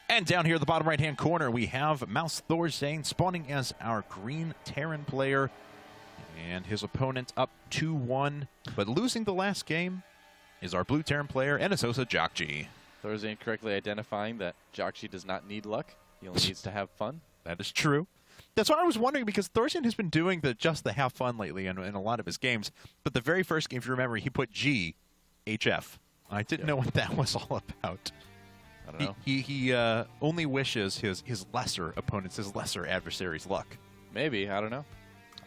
And down here at the bottom right-hand corner, we have Mouse ThorZaIN spawning as our green Terran player. And his opponent up 2-1. But losing the last game is our blue Terran player, and it's also Jjakji. ThorZaIN correctly identifying that Jjakji does not need luck. He only needs to have fun. That is true. That's what I was wondering, because ThorZaIN has been doing just the have fun lately in a lot of his games. But the very first game, if you remember, he put G, HF. I didn't know what that was all about. I don't know. He only wishes his lesser opponents, his lesser adversaries luck. Maybe. I don't know.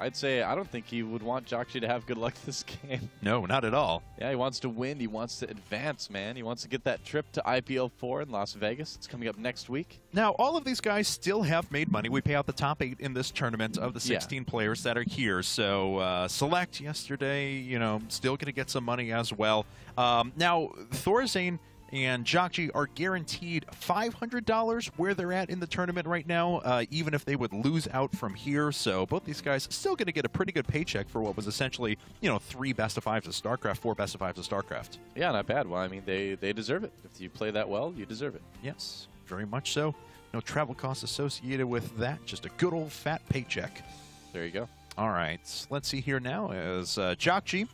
I'd say I don't think he would want Jjakji to have good luck this game. No, not at all. Yeah, he wants to win. He wants to advance, man. He wants to get that trip to IPL 4 in Las Vegas. It's coming up next week. Now, all of these guys still have made money. We pay out the top 8 in this tournament of the 16 players that are here. So, Select yesterday, you know, still going to get some money as well. Now, ThorZaIN and Jjakji are guaranteed $500 where they're at in the tournament right now, even if they would lose out from here. So both these guys still going to get a pretty good paycheck for what was essentially, you know, 3 best-of-5s of StarCraft, 4 best-of-5s of StarCraft. Yeah, not bad. Well, I mean, they deserve it. If you play that well, you deserve it. Yes, very much so. No travel costs associated with that. Just a good old fat paycheck. There you go. All right, let's see here now as Jjakji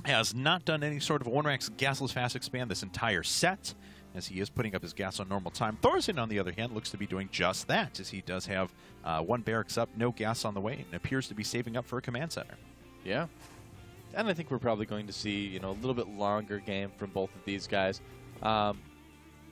has not done any sort of 1-rax gasless fast expand this entire set, as he is putting up his gas on normal time. ThorZaIN, on the other hand, looks to be doing just that, as he does have 1 barracks up, no gas on the way, and appears to be saving up for a command center. Yeah. And I think we're probably going to see, you know, a little bit longer game from both of these guys.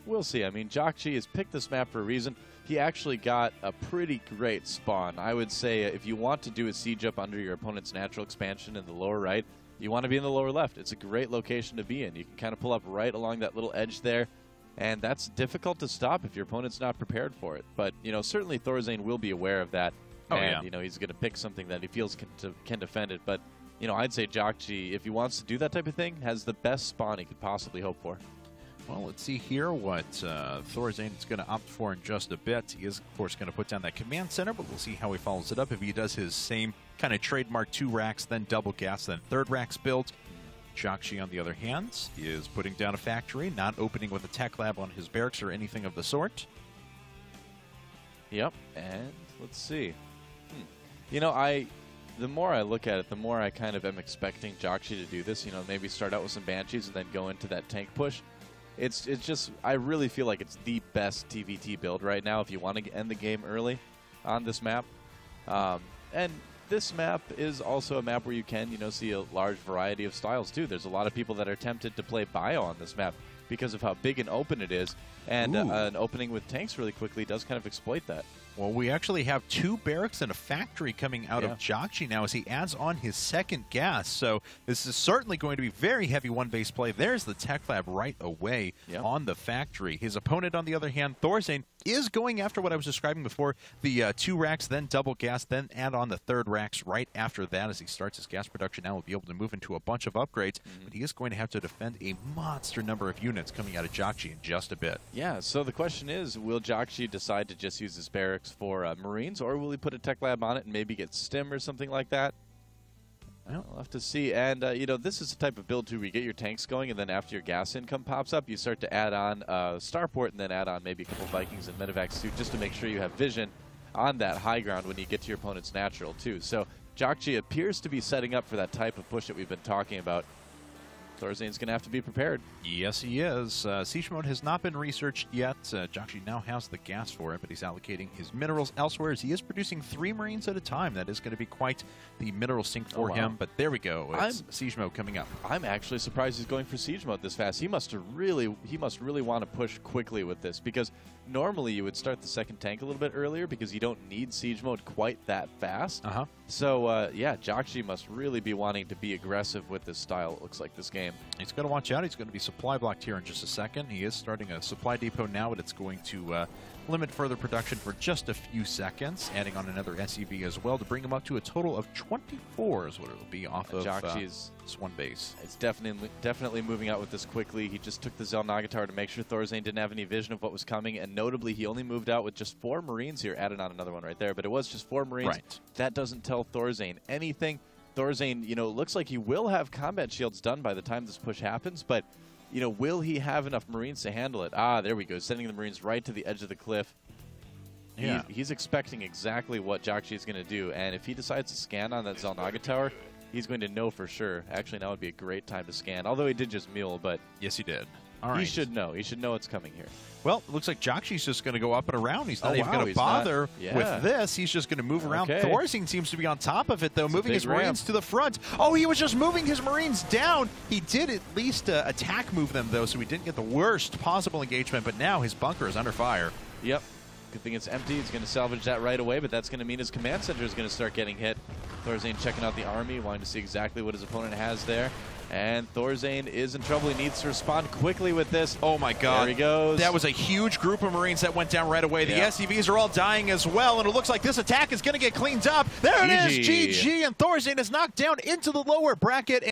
We'll see. I mean, Jjakji has picked this map for a reason. He actually got a pretty great spawn. I would say if you want to do a siege up under your opponent's natural expansion in the lower right, you want to be in the lower left. It's a great location to be in. You can kind of pull up right along that little edge there, and that's difficult to stop if your opponent's not prepared for it. But, you know, certainly ThorZaIN will be aware of that, and, you know, he's going to pick something that he feels can defend it. But, you know, I'd say Jjakji, if he wants to do that type of thing, has the best spawn he could possibly hope for. Well, let's see here what ThorZaIN is going to opt for in just a bit. He is, of course, going to put down that command center, but we'll see how he follows it up. If he does his same kind of trademark 2 racks, then double gas, then 3rd racks build. Jjakji, on the other hand, is putting down a factory, not opening with a tech lab on his barracks or anything of the sort. Yep, and let's see. You know, the more I look at it, the more I kind of am expecting Jjakji to do this. You know, maybe start out with some Banshees and then go into that tank push. It's just, I really feel like it's the best TVT build right now if you want to end the game early on this map. And this map is also a map where you can, you know, see a large variety of styles too. There's a lot of people that are tempted to play bio on this map because of how big and open it is. And an opening with tanks really quickly does kind of exploit that. Well, we actually have 2 barracks and a factory coming out of Jjakji now as he adds on his 2nd gas. So this is certainly going to be very heavy 1-base play. There's the tech lab right away on the factory. His opponent, on the other hand, ThorZaIN, is going after what I was describing before, the 2 racks, then double gas, then add on the 3rd racks right after that. As he starts his gas production now, he'll be able to move into a bunch of upgrades, but he is going to have to defend a monster number of units coming out of Jjakji in just a bit. Yeah, so the question is, will Jjakji decide to just use his barracks for Marines, or will he put a tech lab on it and maybe get stim or something like that? Well, we'll have to see. And, you know, this is the type of build, too, where you get your tanks going, and then after your gas income pops up, you start to add on Starport and then add on maybe a couple Vikings and Medivacs, too, just to make sure you have vision on that high ground when you get to your opponent's natural, too. So Jjakji appears to be setting up for that type of push that we've been talking about. ThorZaIN's going to have to be prepared. Yes, he is. Siege mode has not been researched yet. Jjakji now has the gas for it, but he's allocating his minerals elsewhere as he is producing 3 Marines at a time. That is going to be quite the mineral sink for him, but there we go. It's siege mode coming up. I'm actually surprised he's going for siege mode this fast. He must really want to push quickly with this, because normally you would start the 2nd tank a little bit earlier because you don't need siege mode quite that fast. So, yeah, Jjakji must really be wanting to be aggressive with this style, it looks like, this game. He's going to watch out. He's going to be supply blocked here in just a second. He is starting a supply depot now, but it's going to limit further production for just a few seconds, adding on another SEV as well to bring him up to a total of 24 is what it'll be off of Jjakji's this 1 base. It's definitely moving out with this quickly. He just took the Xel'Naga Tower to make sure ThorZaIN didn't have any vision of what was coming, and notably, he only moved out with just 4 Marines here, added on another one right there, but it was just 4 Marines. Right. That doesn't tell ThorZaIN anything. ThorZaIN, you know, looks like he will have combat shields done by the time this push happens, but you know, will he have enough Marines to handle it? Ah, there we go, sending the Marines right to the edge of the cliff. Yeah. He's expecting exactly what Jjakji is going to do, and if he decides to scan on that Xel'Naga tower, he's going to know for sure. Actually, now would be a great time to scan, although he did just mule, but yes, he did. All right. He should know. He should know it's coming here. Well, it looks like Jjakji's just going to go up and around. He's not even going to bother with this. He's just going to move around. ThorZaIN seems to be on top of it, though, moving his Marines to the front. Oh, he was just moving his Marines down. He did at least attack move them, though, so he didn't get the worst possible engagement, but now his bunker is under fire. Yep. Good thing it's empty. He's going to salvage that right away, but that's going to mean his command center is going to start getting hit. ThorZaIN checking out the army, wanting to see exactly what his opponent has there. And ThorZaIN is in trouble. He needs to respond quickly with this. Oh, my God. There he goes. That was a huge group of Marines that went down right away. The SCVs are all dying as well, and it looks like this attack is going to get cleaned up. There it is. GG. And ThorZaIN is knocked down into the lower bracket.